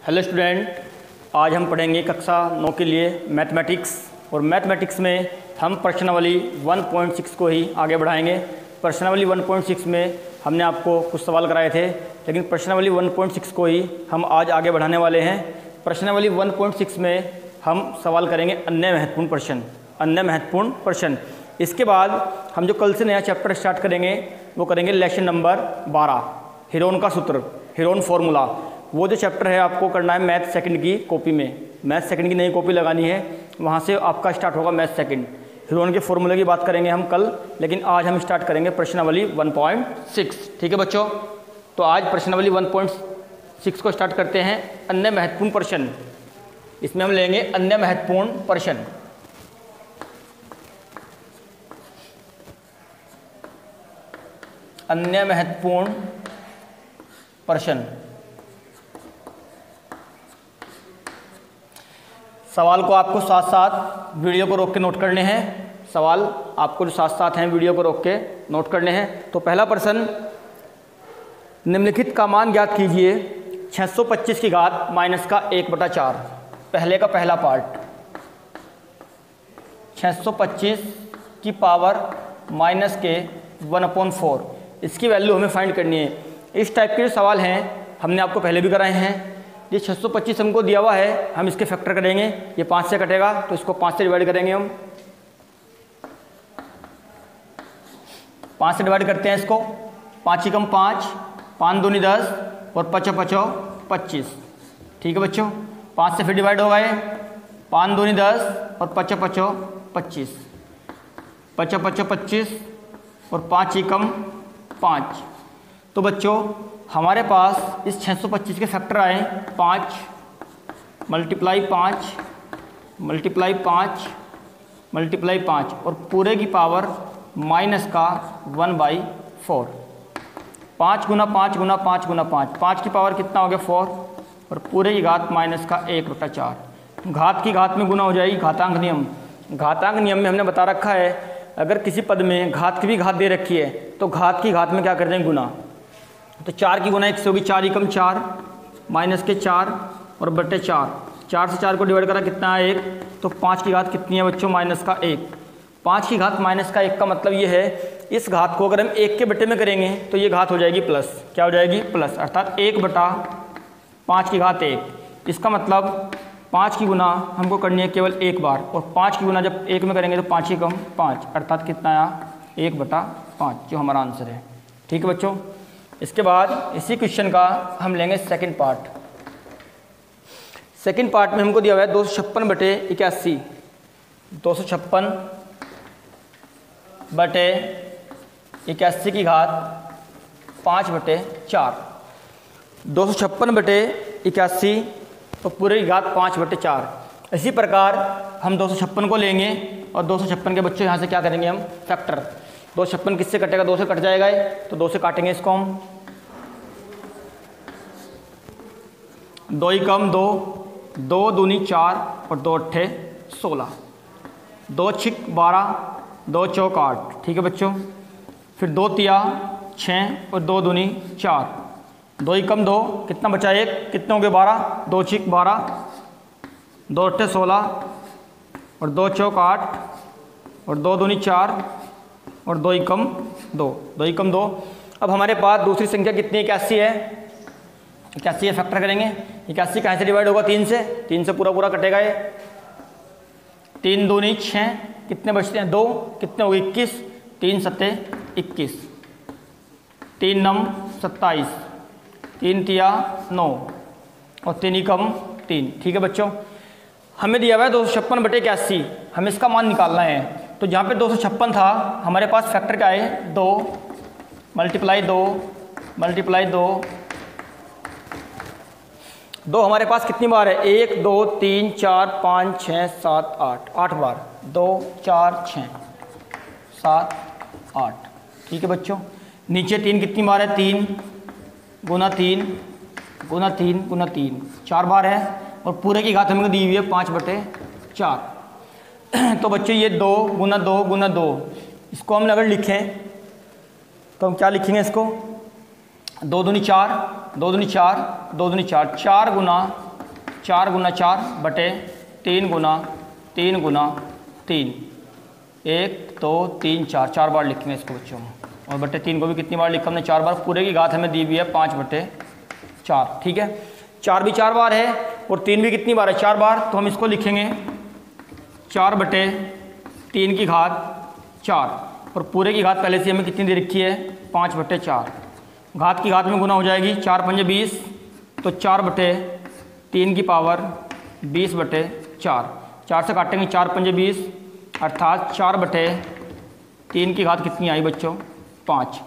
Hello student, आज हम पढ़ेंगे कक्षा 9 के लिए मैथमेटिक्स। और मैथमेटिक्स में हम प्रश्नावली 1.6 को ही आगे बढ़ाएंगे। प्रश्नावली 1.6 में हमने आपको कुछ सवाल कराए थे, लेकिन प्रश्नावली 1.6 को ही हम आज आगे बढ़ाने वाले हैं। प्रश्नावली 1.6 में हम सवाल करेंगे अन्य महत्वपूर्ण प्रश्न। इसके बाद हम जो कल से नया चैप्टर स्टार्ट करेंगे वो करेंगे लेसन नंबर 12, हीरोन का सूत्र, हीरोन फॉर्मूला। वो जो चैप्टर है आपको करना है मैथ सेकंड की कॉपी में। मैथ सेकंड की नई कॉपी लगानी है, वहाँ से आपका स्टार्ट होगा मैथ सेकंड। हीरोन के फॉर्मूले की बात करेंगे हम कल, लेकिन आज हम स्टार्ट करेंगे प्रश्नावली 1.6। ठीक है बच्चों, तो आज प्रश्नावली 1.6 को स्टार्ट करते हैं। अन्य महत्वपूर्ण प्रश्न, इसमें हम लेंगे अन्य महत्वपूर्ण प्रश्न। अन्य महत्वपूर्ण प्रश्न। सवाल को आपको साथ साथ वीडियो को रोक के नोट करने हैं। सवाल आपको जो साथ साथ हैं वीडियो को रोक के नोट करने हैं। तो पहला प्रश्न, निम्नलिखित का मान ज्ञात कीजिए 625 की घात माइनस का 1/4। पहले का पहला पार्ट, 625 की पावर माइनस के 1/4, इसकी वैल्यू हमें फाइंड करनी है। इस टाइप के जो सवाल हैं हमने आपको पहले भी कराए हैं। ये 625 हमको दिया हुआ है, हम इसके फैक्टर करेंगे। ये 5 से कटेगा तो इसको 5 से डिवाइड करेंगे। हम 5 से डिवाइड करते हैं इसको। 5 एकम 5, 5 दूनी 10 और 5 5 25। ठीक है बच्चों, 5 से फिर डिवाइड हो गए। 5 दूनी 10 और 5 5 25, 5 5 25 और 5 एकम 5। तो बच्चों हमारे पास इस 625 के फैक्टर आए 5 मल्टीप्लाई 5 मल्टीप्लाई 5 मल्टीप्लाई 5 और पूरे की पावर माइनस का 1/4। 5 गुना 5 गुना 5 गुना 5, 5 की पावर कितना हो गया 4 और पूरे की घात माइनस का 1/4। घात की घात में गुना हो जाएगी, घातांक नियम। घातांक नियम में हमने बता रखा है, अगर किसी पद में घात की भी घात दे रखी है तो घात की घात में क्या कर देंगे, गुना। तो 4 की गुना 1 से होगी, 4 एकम 4 माइनस के 4 और बटे 4। 4 से 4 को डिवाइड करा कितना है 1, तो 5 की घात कितनी है बच्चों, माइनस का 1। 5 की घात माइनस का 1 का मतलब ये है, इस घात को अगर हम 1 के बटे में करेंगे तो ये घात हो जाएगी प्लस। क्या हो जाएगी, प्लस, अर्थात 1/5 की घात 1। इसका मतलब 5 की गुना हमको करनी है केवल एक बार, और 5 की गुना जब 1 में करेंगे तो 5 एकम 5, अर्थात कितना आया 1/5, जो हमारा आंसर है। ठीक है बच्चों, इसके बाद इसी क्वेश्चन का हम लेंगे सेकंड पार्ट। सेकंड पार्ट में हमको दिया हुआ है 256/81, 256/81 की घात 5/4। 256/81 और पूरे की घात 5/4। इसी प्रकार हम 256 को लेंगे और 256 के बच्चों यहाँ से क्या करेंगे हम, फैक्टर। 256 किससे कटेगा, 2 से कट जाएगा ये, तो 2 से काटेंगे इसको हम। 2 एकम 2, 2 दूनी 4 और 2 अट्ठे 16, 2 छिक 12, 2 चौक 8। ठीक है बच्चों, फिर 2 तिया 6 और 2 दूनी 4। 2 एकम 2, कितना बचा 1, कितने हो गए 12, 2 छिक 12, 2 अट्ठे 16 और 2 चौक 8 और 2 दूनी 4 और 2 एकम 2, 2 एकम 2। अब हमारे पास दूसरी संख्या कितनी, 81 है। 81 फैक्टर करेंगे। 81 कहाँ से डिवाइड होगा, 3 से। 3 से पूरा पूरा कटेगा ये। 3 दूनी 6, कितने बचते हैं 2, कितने हो गए 21, 3 सत्ते 21, 3 नम 27, 3 तिया 9 और 3 एकम 3। ठीक है बच्चों, हमें दिया हुआ है 256/81, हमें इसका मान निकालना है। तो जहाँ पे 256 था हमारे पास फैक्टर क्या है, 2 मल्टीप्लाई 2 मल्टीप्लाई 2। 2 हमारे पास कितनी बार है, 1 2 3 4 5 6 7 8, 8 बार। 2 4 6 7 8। ठीक है बच्चों, नीचे 3 कितनी बार है, 3 गुना 3 गुना 3 गुना 3, 4 बार है। और पूरे की घात हमें दी हुई है 5/4। तो बच्चों ये 2 गुना 2 गुना 2, इसको हम अगर लिखें तो हम क्या लिखेंगे इसको, 2 दूनी 4, 2 दूनी 4, 2 दूनी 4, 4 गुना 4 गुना 4 बटे 3 गुना 3 गुना 3, 1 2 3 4, 4 बार लिखेंगे इसको बच्चों। और बटे 3 को भी कितनी बार लिखा हमने? 4 बार। पूरे की घात हमें दी हुई है 5 बटे 4, ठीक है। 4 भी 4 बार है और 3 भी कितनी बार है? 4 बार। तो हम इसको लिखेंगे 4 बटे 3 की घात 4, और पूरे की घात पहले से हमें कितनी दे रखी है? 5 बटे 4। घात की घात में गुना हो जाएगी, 4 पंजे 20, तो 4 बटे 3 की पावर 20 बटे 4। 4 से काटेंगे 4 पंजे 20, अर्थात 4 बटे 3 की घात कितनी आई बच्चों? 5।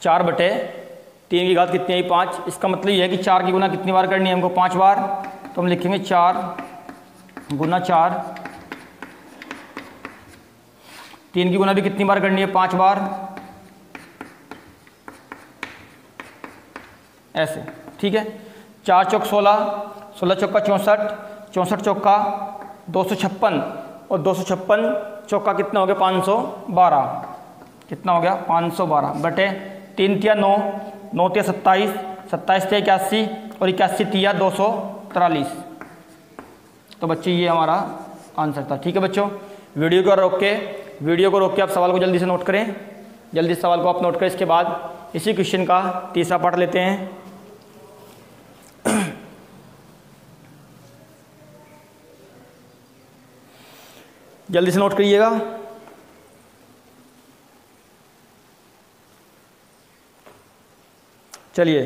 4 बटे 3 की घात कितनी आई? 5। इसका मतलब ये है कि 4 की गुना कितनी बार करनी है हमको? 5 बार। तो हम लिखेंगे 4 गुना 4। 3 की गुना भी कितनी बार करनी है? 5 बार। ऐसे, ठीक है। 4 चौक 16, 16 चौका 64, 64 चौका 256, और 256 चौका कितना हो गया? 512। कितना हो गया? 512 बटे 3 तिया 9, 9 तिया 27, 27 तिया 81, और 81 तिया 243। तो बच्चे ये हमारा आंसर था, ठीक है बच्चों। वीडियो को रोक के आप सवाल को जल्दी से नोट करें, जल्दी सवाल को आप नोट करें। इसके बाद इसी क्वेश्चन का तीसरा पार्ट लेते हैं। जल्दी से नोट करिएगा। चलिए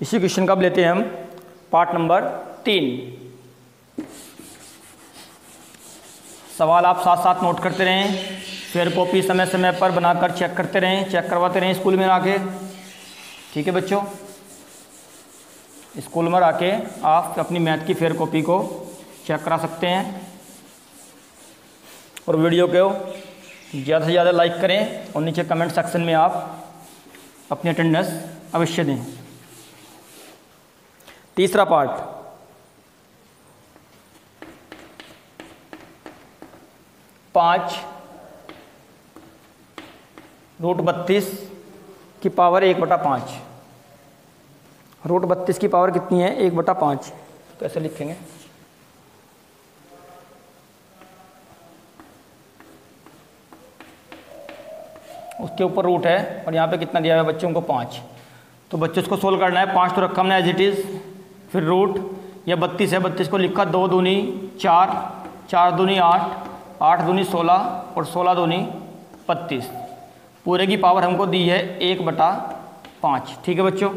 इसी क्वेश्चन का अब लेते हैं हम पार्ट नंबर 3। सवाल आप साथ साथ नोट करते रहें, फेयर कॉपी समय समय पर बनाकर चेक करते रहें, चेक करवाते रहें स्कूल में आके, ठीक है बच्चों। स्कूल में आके आप अपनी मैथ की फेयर कॉपी को चेक करा सकते हैं। और वीडियो को ज़्यादा से ज़्यादा लाइक करें, और नीचे कमेंट सेक्शन में आप अपनी अटेंडेंस अवश्य दें। तीसरा पार्ट, पाँच रूट 32 की पावर 1/5। रूट 32 की पावर कितनी है? 1/5। कैसे लिखेंगे? उसके ऊपर रूट है और यहाँ पे कितना दिया हुआ है बच्चों को? 5। तो बच्चों इसको सोल्व करना है। 5 तो रखा हमने एज इट इज़, फिर रूट, यह 32 है, 32 को लिखा 2 दूनी 4, 4 दूनी 8, 8 दूनी 16, और 16 दूनी 32। पूरे की पावर हमको दी है 1/5, ठीक है बच्चों।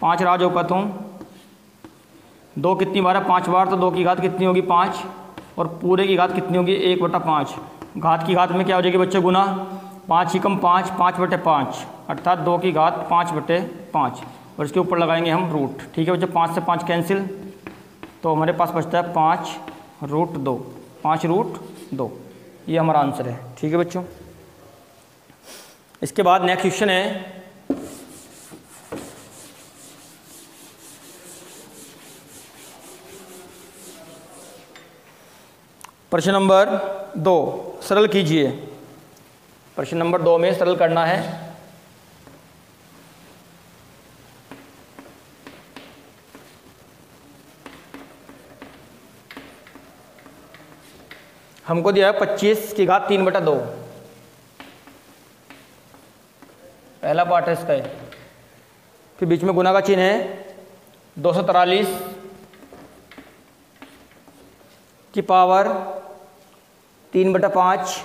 5 राज होगा तुम 2 कितनी बार है? 5 बार। तो 2 की घात कितनी होगी? 5, और पूरे की घात कितनी होगी? 1/5। घात की घात में क्या हो जाएगी बच्चों? गुना। 5 ही कम 5, 5/5, अर्थात 2 की घात 5/5, और इसके ऊपर लगाएंगे हम रूट, ठीक है बच्चों। 5 से 5 कैंसिल, तो हमारे पास बचता है 5 रूट 2, 5 रूट 2। ये हमारा आंसर है, ठीक है बच्चों। इसके बाद नेक्स्ट क्वेश्चन है प्रश्न नंबर 2, सरल कीजिए। प्रश्न नंबर 2 में सरल करना है। हमको दिया है 25 की घात 3/2। पहला पार्ट है इसका, फिर बीच में गुना का चिन्ह है। 243 की पावर 3/5,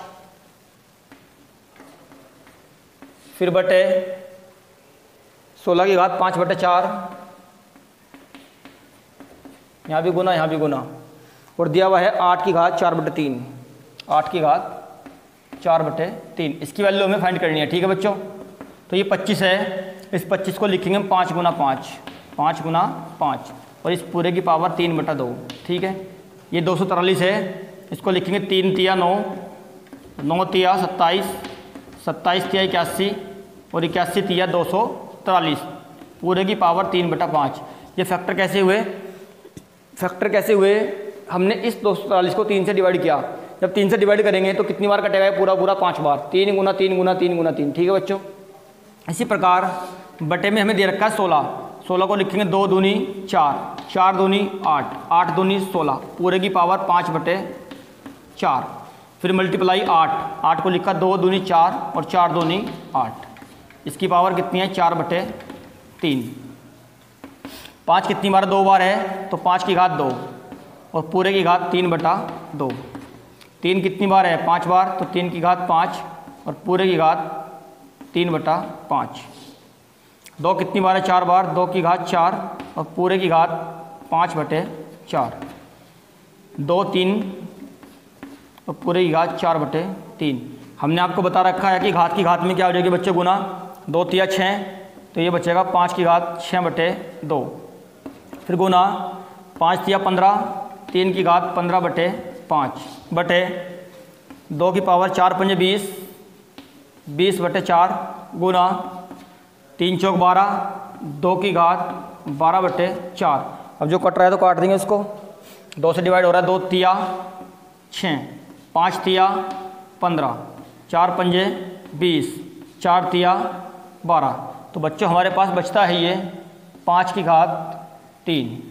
फिर बटे 16 की घात 5/4, यहाँ भी गुना, यहाँ भी गुना, और दिया हुआ है 8 की घात 4/3, 8 की घात 4/3। इसकी वैल्यू हमें फाइंड करनी है, ठीक है बच्चों। तो ये 25 है, इस 25 को लिखेंगे हम 5 गुना 5, 5 गुना 5, और इस पूरे की पावर 3/2, ठीक है। ये 243 है, इसको लिखेंगे 3 तिया 9, 9 तिया 27, 27 तिया 81, और 81 तिया 243, पूरे की पावर 3/5। ये फैक्टर कैसे हुए? फैक्टर कैसे हुए? हमने इस 243 को 3 से डिवाइड किया। जब 3 से डिवाइड करेंगे तो कितनी बार कटेगा? पूरा पूरा 5 बार। 3 गुना 3 गुना 3 गुना 3, ठीक है बच्चों। इसी प्रकार बटे में हमें दे रखा है 16, 16 को लिखेंगे 2 दूनी 4, 4 दूनी 8, 8 दूनी 16, पूरे की पावर 5/4। फिर मल्टीप्लाई 8, 8 को लिखा 2 दूनी 4 और 4 दूनी 8। इसकी पावर कितनी है? 4/3। 5 कितनी बार? 2 बार है, तो 5 की घात 2 और पूरे की घात 3/2। 3 कितनी बार है? 5 बार, तो 3 की घात 5 और पूरे की घात 3/5। 2 कितनी बार है? 4 बार, 2 की घात 4 और पूरे की घात 5/4। 2 3 और पूरे की घात 4/3। हमने आपको बता रखा है कि घात की घात में क्या हो जाएगी बच्चों? गुना। 2 तिया 6, तो ये बचेगा 5 की घात 6/2। फिर गुना 5 तिया 15, 3 की घात 15/5 बटे 2 की पावर 4 पंजे 20, 20/4 गुना 3 चौक 12, 2 की घात 12/4। अब जो कट रहा है तो काट देंगे इसको। 2 से डिवाइड हो रहा है, 2 तिया 6, 5 तिया 15, 4 पंजे 20, 4 तिया 12। तो बच्चों हमारे पास बचता है ये 5 की घात 3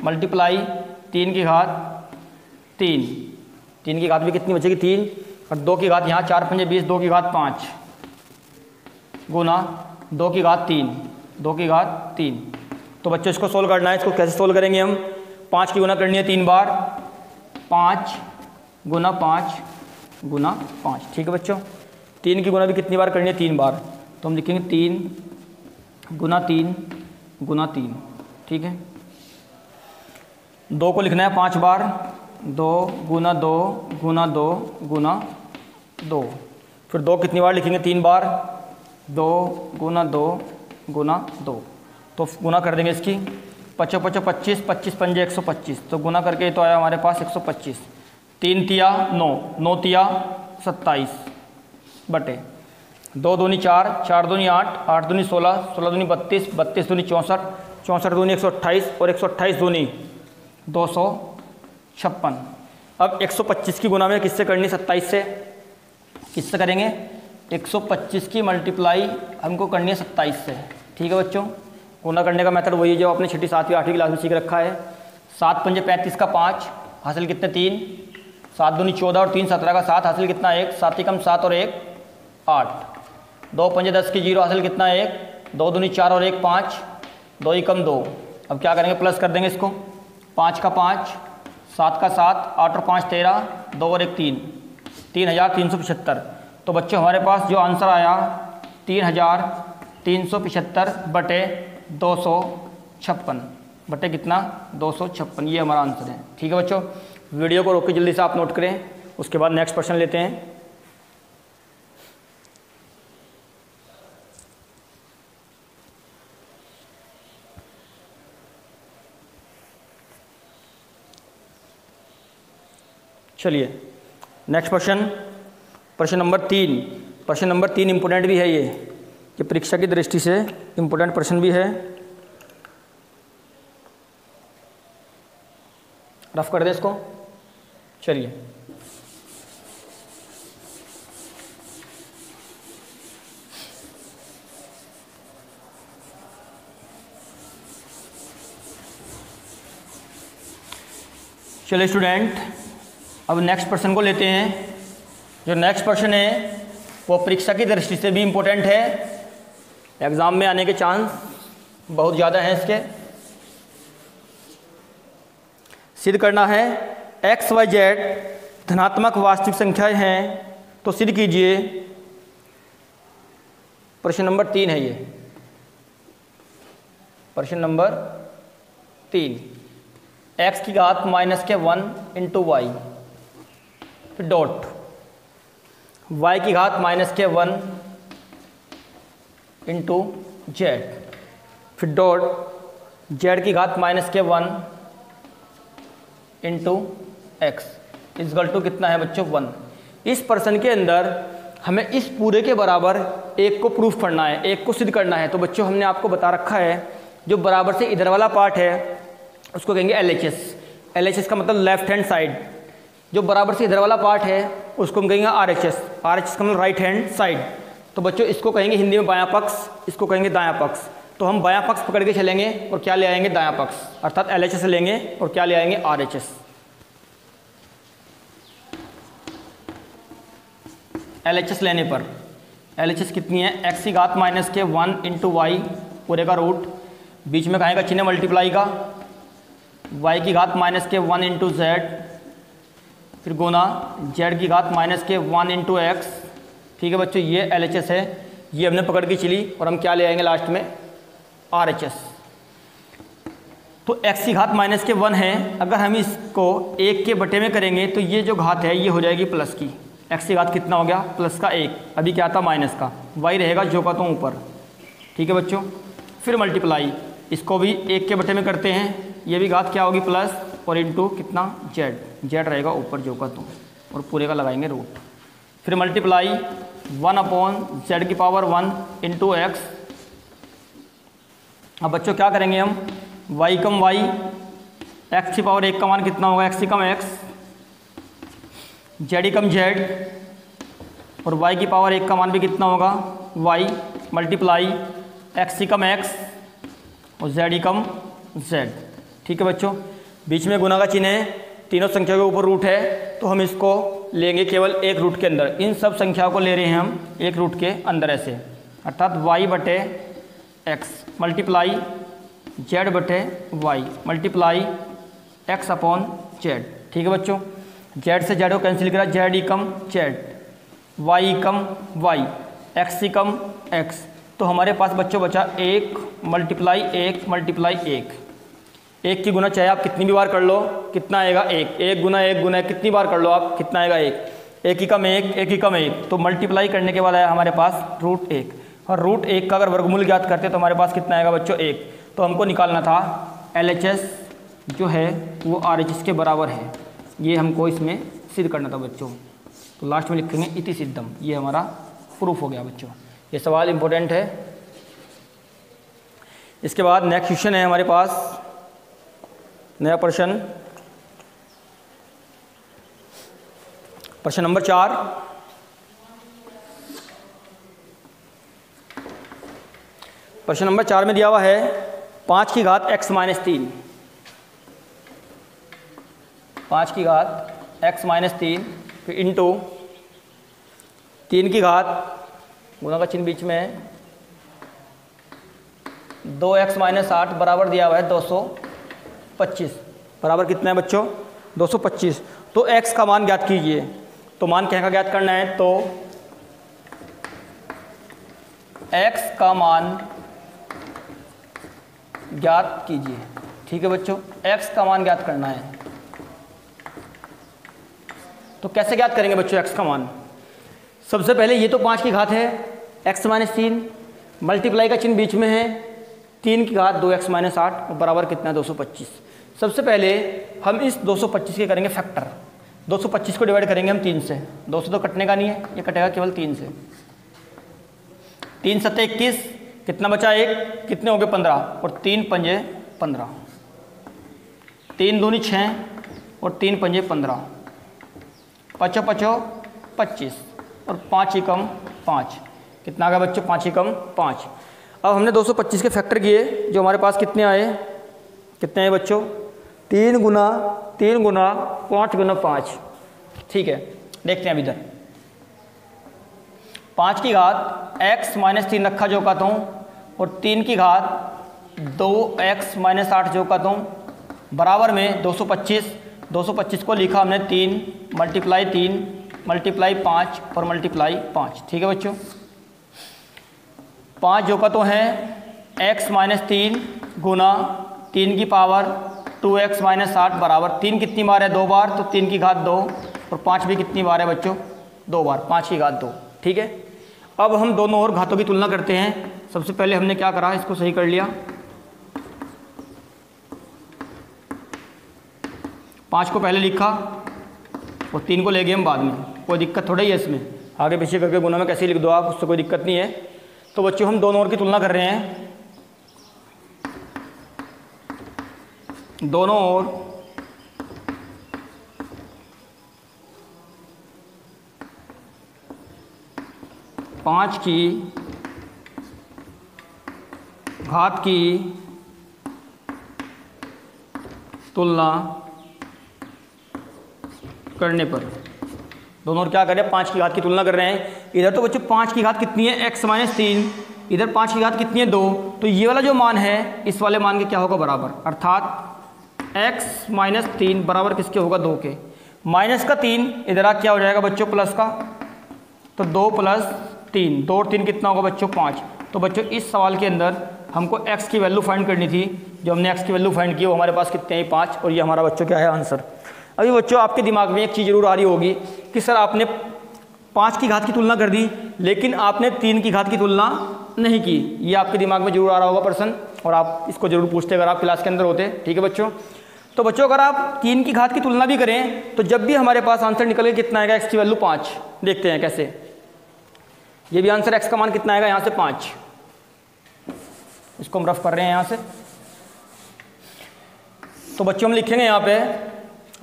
मल्टीप्लाई 3 की घात 3। 3 की घात भी कितनी बचेगी? 3 और 2 की घात यहाँ 4 पंजे 20, 2 की घात 5 गुना 2 की घात 3, 2 की घात 3। तो बच्चों इसको सोल्व करना है। इसको कैसे सोल्व करेंगे हम? 5 की गुना करनी है 3 बार, 5 गुना 5 गुना 5। ठीक है बच्चों। 3 की गुना भी कितनी बार करनी है? 3 बार, तो हम लिखेंगे 3 गुना 3 गुना 3। ठीक है। 2 को लिखना है 5 बार, 2 गुना 2 गुना 2 गुना 2। फिर 2 कितनी बार लिखेंगे? 3 बार, 2 गुना 2 गुना 2। तो गुना कर देंगे इसकी 5 5 25, 25 पंजे 125, तो गुना करके तो आया हमारे पास 125। 3 तिया 9, 9 तिया 27 बटे 2 दूनी 4, 4 दूनी 8, 8 दूनी 16, 16 दूनी 32, 32 दूनी 64, 64 दूनी 128 और 128 दूनी 256। अब 125 की गुना में किससे करनी? 27 से। किससे करेंगे? 125 की मल्टीप्लाई हमको करनी है 27 से। ठीक है बच्चों। गुना करने का मेथड वही है जो आपने 6ठी 7वीं 8वीं क्लास में सीख रखा है। 7 पंजे 35 का 5 हासिल कितने? 3। 7 दूनी 14 और 3 17 का 7 हासिल कितना? 1। 7 ही कम 7 और 1 8। 2 पंजे 10 की 0 हासिल कितना? 1। 2 दूनी 4 और 1 5, 2 ही कम 2। अब क्या करेंगे? प्लस कर देंगे इसको। 5 का 5, 7 का 7, 8 और 5 13, 2 और 1 3, 3375। तो बच्चों हमारे पास जो आंसर आया 3375 बटे 256 बटे कितना? 256। ये हमारा आंसर है। ठीक है बच्चों। वीडियो को रोक के जल्दी से आप नोट करें, उसके बाद नेक्स्ट क्वेश्चन लेते हैं। चलिए नेक्स्ट क्वेश्चन, प्रश्न नंबर 3। प्रश्न नंबर 3 इंपोर्टेंट भी है ये परीक्षा की दृष्टि से इंपोर्टेंट प्रश्न भी है। रफ कर दें इसको। चलिए चलिए स्टूडेंट, अब नेक्स्ट प्रश्न को लेते हैं। जो नेक्स्ट प्रश्न है वो परीक्षा की दृष्टि से भी इम्पोर्टेंट है, एग्ज़ाम में आने के चांस बहुत ज़्यादा हैं इसके। सिद्ध करना है एक्स वाई जेड धनात्मक वास्तविक संख्याएं हैं, तो सिद्ध कीजिए। प्रश्न नंबर 3 है ये, प्रश्न नंबर 3। एक्स की घात माइनस के 1 इंटू वाई, फिर डॉट y की घात माइनस के 1 इंटू जेड, फिर डॉट z की घात माइनस के 1 इंटू एक्स इजगल टू कितना है बच्चों? 1। इस प्रश्न के अंदर हमें इस पूरे के बराबर एक को प्रूफ करना है, एक को सिद्ध करना है। तो बच्चों हमने आपको बता रखा है जो बराबर से इधर वाला पार्ट है उसको कहेंगे LHS। LHS का मतलब लेफ्ट हैंड साइड। जो बराबर से इधर वाला पार्ट है उसको हम कहेंगे RHS। RHS का मतलब राइट हैंड साइड। तो बच्चों इसको कहेंगे हिंदी में बायां पक्ष, इसको कहेंगे दायां पक्ष। तो हम बायां पक्ष पकड़ के चलेंगे और क्या ले आएंगे, दायां पक्ष, अर्थात LHS लेंगे और क्या ले आएंगे, RHS। LHS लेने पर LHS कितनी है, x की घात माइनस के 1 इंटू वाई पूरे का रूट, बीच में कहाँ का चिन्ह मल्टीप्लाई का, y की घात माइनस के 1 इंटू जेड, फिर गुना z की घात माइनस के 1 इंटू एक्स। ठीक है बच्चों, ये LHS है, ये हमने पकड़ के चली और हम क्या ले आएंगे लास्ट में, RHS। तो x की घात माइनस के 1 है, अगर हम इसको 1 के बटे में करेंगे तो ये जो घात है ये हो जाएगी प्लस की, x की घात कितना हो गया, प्लस का 1, अभी क्या था माइनस का, y रहेगा जो का तो ऊपर। ठीक है बच्चों, फिर मल्टीप्लाई, इसको भी 1 के बटे में करते हैं, ये भी घात क्या होगी प्लस और इंटू कितना, z रहेगा ऊपर जो का तो, और पूरे का लगाएंगे रूट। फिर मल्टीप्लाई 1/z की पावर 1 इंटू एक्स। अब बच्चों क्या करेंगे हम, y कम y, x की पावर 1 का मान कितना होगा, x कम x, z कम z, और y की पावर 1 का मान भी कितना होगा, y मल्टीप्लाई x कम x और z कम z। ठीक है बच्चों, बीच में गुना का चिन्ह है, तीनों संख्या के ऊपर रूट है, तो हम इसको लेंगे केवल एक रूट के अंदर, इन सब संख्याओं को ले रहे हैं हम एक रूट के अंदर ऐसे, अर्थात y बटे x मल्टीप्लाई z बटे y multiply x upon z। ठीक है बच्चों, z से z को कैंसिल करा, z कम z, y कम y, x कम x, तो हमारे पास बच्चों बचा 1 मल्टीप्लाई 1 मल्टीप्लाई 1। 1 की गुना चाहे आप कितनी भी बार कर लो, कितना आएगा 1, 1 गुना 1 गुना कितनी बार कर लो आप, कितना आएगा 1, 1 ही कम 1, 1 ही कम 1, तो मल्टीप्लाई करने के बाद आया हमारे पास रूट 1, और रूट 1 का अगर वर्गमूल ज्ञात करते तो हमारे पास कितना आएगा बच्चों 1, तो हमको निकालना था LHS जो है वो RHS के बराबर है, ये हमको इसमें सिद्ध करना था बच्चों। तो लास्ट में लिखेंगे इति सिद्धम, ये हमारा प्रूफ हो गया बच्चों। ये सवाल इंपॉर्टेंट है। इसके बाद नेक्स्ट क्वेश्चन है हमारे पास, नया प्रश्न, प्रश्न नंबर 4। प्रश्न नंबर 4 में दिया हुआ है 5 की घात x माइनस 3, 5 की घात x माइनस 3 फिर इंटू 3 की घात, गुना का चिन्ह बीच में है, 2x माइनस 8 बराबर दिया हुआ है 225, बराबर कितना है बच्चों 225। तो x का मान ज्ञात कीजिए, तो मान क्या का ज्ञात करना है, तो x का मान ज्ञात कीजिए। ठीक है बच्चों, x का मान ज्ञात करना है, तो कैसे ज्ञात करेंगे बच्चों x का मान। सबसे पहले ये तो 5 की घात है x माइनस 3, मल्टीप्लाई का चिन्ह बीच में है, 3 की घात 2x माइनस 8 बराबर कितना है 225। सबसे पहले हम इस 225 के करेंगे फैक्टर, 225 को डिवाइड करेंगे हम 3 से, 2 से तो कटने का नहीं है, ये कटेगा केवल 3 से, 3 सत्ते 21, कितना बचा 1, कितने हो गए 15, और 3 पंजे 15, 3 दूनी 6 और 3 पंजे 15, 5 5 25 और 5 ही कम 5, कितना आ गया बच्चों 5 ही कम 5। अब हमने 225 के फैक्टर किए, जो हमारे पास कितने आए, कितने आए बच्चों 3 गुना 5 गुना 5। ठीक है, देखते हैं अभी इधर 5 की घात x माइनस 3 रखा जो कहता हूँ, और 3 की घात 2x माइनस 8 जो कहता हूँ, बराबर में 225 को लिखा हमने 3 मल्टीप्लाई 3 मल्टीप्लाई 5 और मल्टीप्लाई 5। ठीक है बच्चों, 5 जो का तो है x माइनस 3 गुना 3 की पावर 2x माइनस 8 बराबर 3 कितनी बार है 2 बार, तो 3 की घात 2, और 5 भी कितनी बार है बच्चों 2 बार, 5 की घात 2। ठीक है, अब हम दोनों और घातों की तुलना करते हैं। सबसे पहले हमने क्या करा, इसको सही कर लिया, 5 को पहले लिखा और 3 को ले गए हम बाद में, कोई दिक्कत थोड़ा ही है इसमें, आगे पीछे करके गुना में कैसे लिख दो आप, उससे कोई दिक्कत नहीं है। तो बच्चों हम दोनों और की तुलना कर रहे हैं, दोनों ओर पाँच की घात की तुलना करने पर, दोनों और क्या कर रहे हैं, 5 की घात की तुलना कर रहे हैं। इधर तो बच्चों 5 की घात कितनी है, x माइनस 3, इधर 5 की घात कितनी है, 2। तो ये वाला जो मान है इस वाले मान के क्या होगा, बराबर, अर्थात x माइनस 3 बराबर किसके होगा, 2 के। माइनस का 3 इधर आ क्या हो जाएगा बच्चों, प्लस का, तो 2 प्लस 3, 2 और 3 कितना होगा बच्चों, 5। तो बच्चों इस सवाल के अंदर हमको x की वैल्यू फाइंड करनी थी, जो हमने x की वैल्यू फाइंड की वो हमारे पास कितने हैं, 5, और ये हमारा बच्चों क्या है, आंसर। अभी बच्चों आपके दिमाग में एक चीज़ जरूर आ रही होगी कि सर आपने 5 की घात की तुलना कर दी लेकिन आपने 3 की घात की तुलना नहीं की। ये आपके दिमाग में जरूर आ रहा होगा प्रश्न, और आप इसको जरूर पूछते अगर आप क्लास के अंदर होते। ठीक है बच्चों, तो बच्चों अगर आप 3 की घात की तुलना भी करें तो जब भी हमारे पास आंसर निकले कितना आएगा, x की वैल्यू 5। देखते हैं कैसे, ये भी आंसर x का मान कितना आएगा, यहाँ से 5, इसको हम रफ कर रहे हैं यहाँ से। तो बच्चों हम लिखेंगे यहाँ पे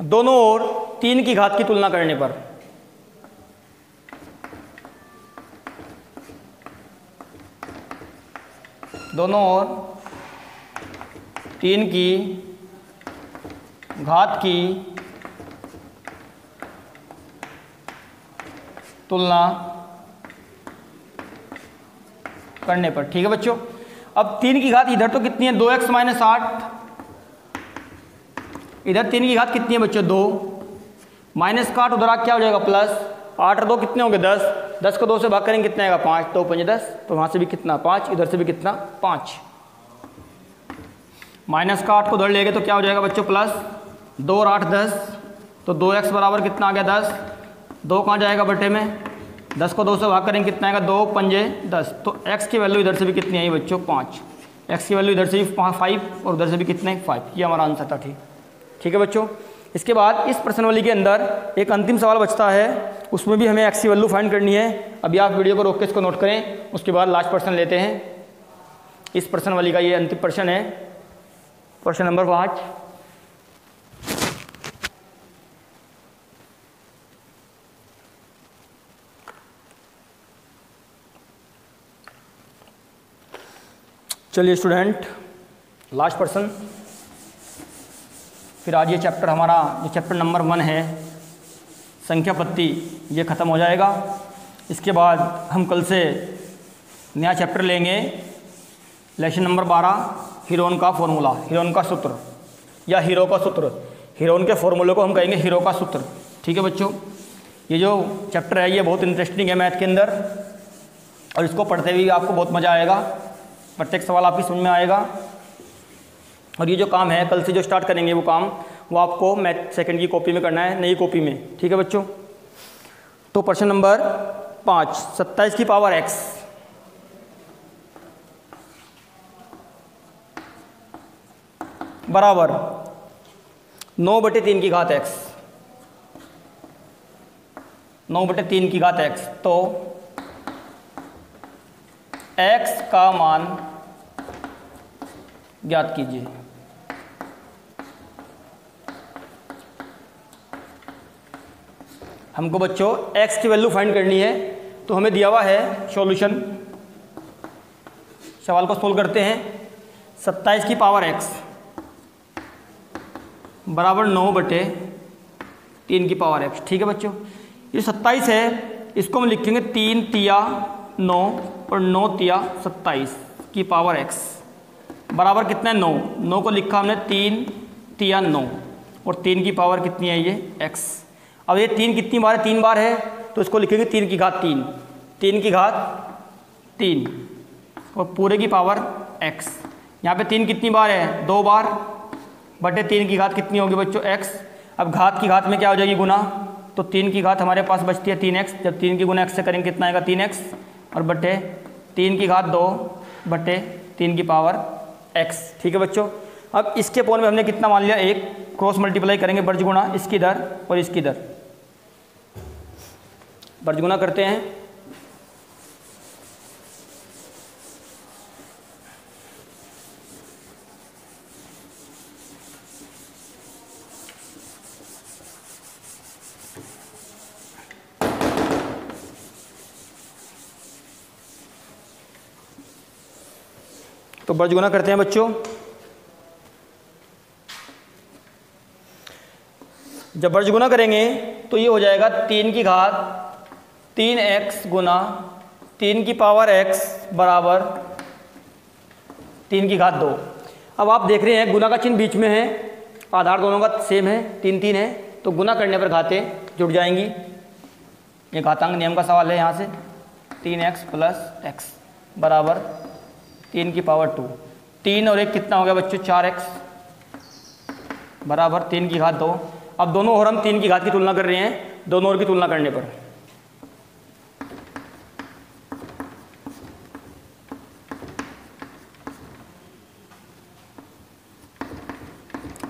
दोनों ओर 3 की घात की तुलना करने पर, दोनों ओर 3 की घात की तुलना करने पर। ठीक है बच्चों, अब 3 की घात इधर तो कितनी है, 2x माइनस 8, इधर 3 की घात कितनी है बच्चों, 2, माइनस का 8 उधर आ क्या हो जाएगा, प्लस 8 और 2 कितने होंगे, 10, 10 को 2 से भाग करेंगे कितना आएगा, 5, 2 5 10, तो वहाँ से भी कितना 5, इधर से भी कितना 5, माइनस का 8 को उधर ले गए तो क्या हो जाएगा बच्चों, प्लस 2 और 8 10, तो 2x बराबर कितना आ गया, 10, 2 कहाँ जाएगा बटे में, 10 को 2 से भाग करेंगे कितना आएगा, 2 पंजे 10, तो x की वैल्यू इधर से भी कितनी आई बच्चों, 5, x की वैल्यू इधर से भी 5 और उधर से भी कितने 5, ये हमारा आंसर था। ठीक है बच्चों, इसके बाद इस प्रश्नावली के अंदर एक अंतिम सवाल बचता है, उसमें भी हमें x की वैल्यू फाइंड करनी है। अभी आप वीडियो को रोक के इसको नोट करें, उसके बाद लास्ट प्रश्न लेते हैं। इस प्रश्नावली का ये अंतिम प्रश्न है, प्रश्न नंबर 5। चलिए स्टूडेंट, लास्ट प्रश्न, फिर आज ये चैप्टर हमारा जो चैप्टर नंबर 1 है संख्या पत्ती, ये ख़त्म हो जाएगा। इसके बाद हम कल से नया चैप्टर लेंगे, लेसन नंबर 12, हीरोन का फॉर्मूला, हीरोन का सूत्र या हीरो का सूत्र। हीरोन के फॉर्मूले को हम कहेंगे हीरो का सूत्र। ठीक है बच्चों, ये जो चैप्टर है ये बहुत इंटरेस्टिंग है मैथ के अंदर, और इसको पढ़ते हुए आपको बहुत मज़ा आएगा, प्रत्येक सवाल आपकी समझ में आएगा। और ये जो काम है कल से जो स्टार्ट करेंगे वो काम वो आपको मैथ सेकंड की कॉपी में करना है, नई कॉपी में। ठीक है बच्चों, तो प्रश्न नंबर 5, 27 की पावर x बराबर 9/3 की घात x, 9/3 की घात x, तो x का मान ज्ञात कीजिए। हमको बच्चों x की वैल्यू फाइंड करनी है, तो हमें दिया हुआ है सॉल्यूशन, सवाल को सोल्व करते हैं। 27 की पावर x बराबर 9/3 की पावर x। ठीक है बच्चों, ये 27 है, इसको हम लिखेंगे 3 तिया 9 और 9 तिया 27 की पावर x बराबर कितना है, 9, 9 को लिखा हमने 3 तिया 9 और 3 की पावर कितनी है ये x। अब ये 3 कितनी बार है, 3 बार है, तो इसको लिखेंगे 3 की घात 3, 3 की घात 3 और पूरे की पावर x। यहाँ पे 3 कितनी बार है, 2 बार, बटे 3 की घात कितनी होगी बच्चों x। अब घात की घात में क्या हो जाएगी, गुना, तो 3 की घात हमारे पास बचती है 3x, जब 3 की गुना x से करेंगे कितना आएगा 3x, और बटे 3 की घात 2 बटे 3 की पावर x। ठीक है बच्चों, अब इसके पोल में हमने कितना मान लिया, 1, क्रॉस मल्टीप्लाई करेंगे बर्ज गुणा, इसकी इधर और इसकी इधर, बर्ज गुणा करते हैं। तो बर्ज गुना करते हैं बच्चों। जब बर्ज गुना करेंगे तो ये हो जाएगा 3 की घात 3x गुना 3 की पावर x बराबर 3 की घात 2। अब आप देख रहे हैं गुना का चिन्ह बीच में है, आधार दोनों का सेम है, 3 3 है, तो गुना करने पर घातें जुड़ जाएंगी। ये घातांक नियम का सवाल है। यहाँ से 3x प्लस x बराबर 3 की पावर 2। 3 और 1 कितना हो गया बच्चों? 4x बराबर 3 की घात 2। अब दोनों और हम 3 की घात की तुलना कर रहे हैं, दोनों और की तुलना करने पर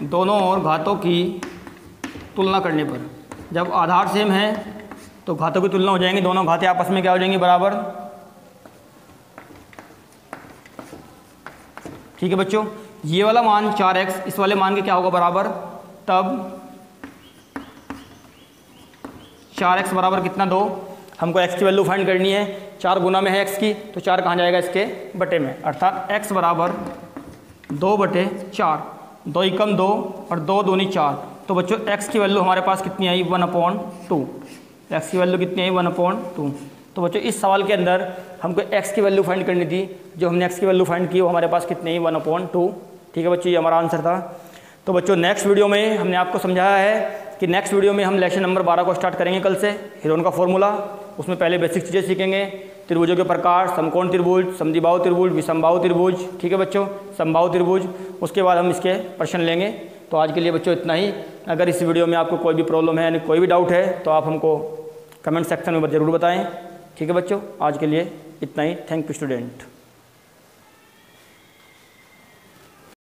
दोनों और घातों की तुलना करने पर जब आधार सेम है तो घातों की तुलना हो जाएंगी, दोनों घातें आपस में क्या हो जाएंगी? बराबर। ठीक है बच्चों, ये वाला मान 4x इस वाले मान के क्या होगा? बराबर। तब 4x बराबर कितना? 2। हमको x की वैल्यू फाइंड करनी है, 4 गुना में है x की, तो 4 कहाँ जाएगा? इसके बटे में, अर्थात x बराबर 2/4। 2 एकम 2 और 2 दूनी 4। तो बच्चों x की वैल्यू हमारे पास कितनी आई? 1/2। x की वैल्यू कितनी आई? 1/2। तो बच्चों इस सवाल के अंदर हमको x की वैल्यू फाइंड करनी थी, जो हमने x की वैल्यू फाइंड की वो हमारे पास कितनी आई? 1/2। ठीक है बच्चों, ये हमारा आंसर था। तो बच्चों नेक्स्ट वीडियो में हमने आपको समझाया है कि नेक्स्ट वीडियो में हम लेसन नंबर 12 को स्टार्ट करेंगे कल से, हेरोन का फॉर्मूला। उसमें पहले बेसिक चीज़ें सीखेंगे, त्रिभुजों के प्रकार, समकोण त्रिभुज, समद्विबाहु त्रिभुज, विषमबाहु त्रिभुज। ठीक है बच्चों, समबाहु त्रिभुज। उसके बाद हम इसके प्रश्न लेंगे। तो आज के लिए बच्चों इतना ही। अगर इस वीडियो में आपको कोई भी प्रॉब्लम है यानी कोई भी डाउट है तो आप हमको कमेंट सेक्शन में ज़रूर बताएं। ठीक है बच्चों, आज के लिए इतना ही। Thank you student.